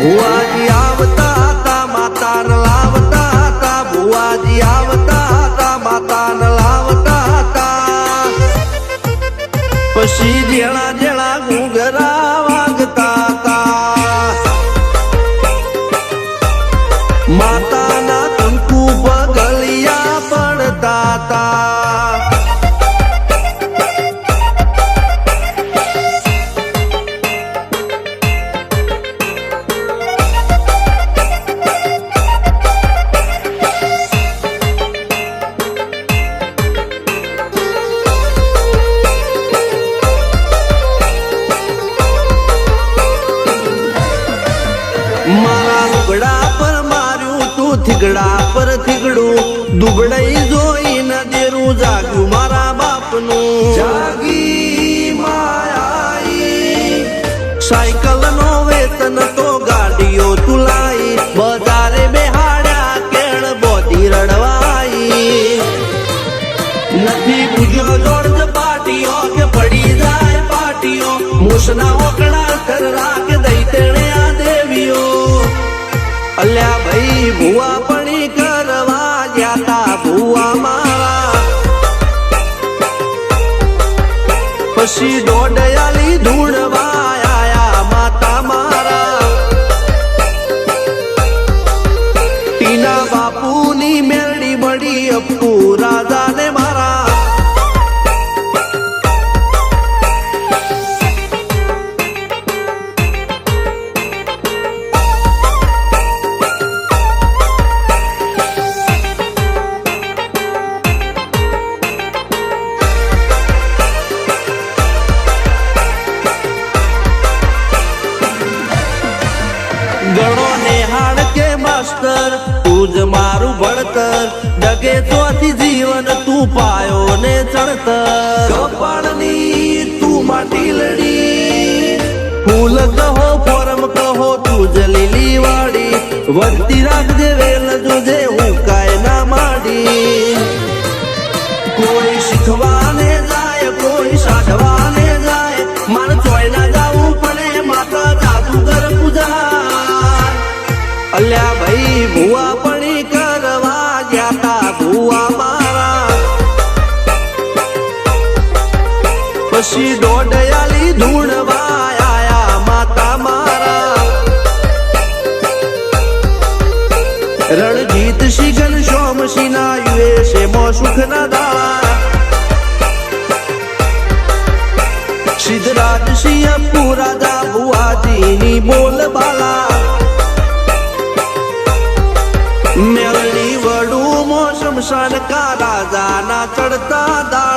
ભુવાજી આવતા હતા માતા ન લાવતા હતા ભુવાજી આવતા હતા માતા ન લાવતા હતા પછી જેણા જેણા ઘૂઘરા વાગતા હતા માતાના કંકુ પગલિયા પડતા હતા મારા લુગડા પર માર્યું તું થીગડા પર થીગડું દુબળાઈ જોઈને દેરું જાગ્યું મારા બાપનું જાગી માયાઈ સાયકલ નો વેતન તો ગાડીઓ તુલાઈ બજારે બેહાડ્યા કેળ બોધી રડવાઈ નથી પૂજ્યો જોડ પાટીઓ કે પડી જાય પાટીઓ મૂસના ઓકડા કર રાખ દઈ તેણે આ દેવીઓ અલ્યા ભાઈ ભુવા પણી કરવા ગયા ભુવા મારા પછી દોડયાલી ધૂણવા આયા માતા મારા ટીના બાપુની મેરડી મળી અપ્પુ રાજાને મારા ગણો નેહાળ કે માસ્ટર તું જ મારું ભણતર ડગે ચોથી જીવન તું પાયો ને ચણતર કપાળની તું માટીલડી ફૂલ કહો ફોરમ કહો તું જ લીલી વાડી વધતી રાખજે વેલ જોજે હું કાય ના માડી કોઈ શીખવાને જાય કોઈ સાધવાને જાય મારે ચોય ના જાવું પડે માતા જાદુગર પૂજા અલ્યા ભાઈ ભુવા પણી કરવા ગયા ભુવા મારા પછી દોડયાલી ધૂણવા આયા માતા મારા રણજીત સિંહ ઘનશ્યામ સિંહ ના યુએસએ માં સુખ ના દાળા સિદ્ધરાજ સિંહ અપ્પુ રાજા ભુવાજીની બોલ બાલા મેળની વડું મોસમ સનકા રાજાના ચડતા દા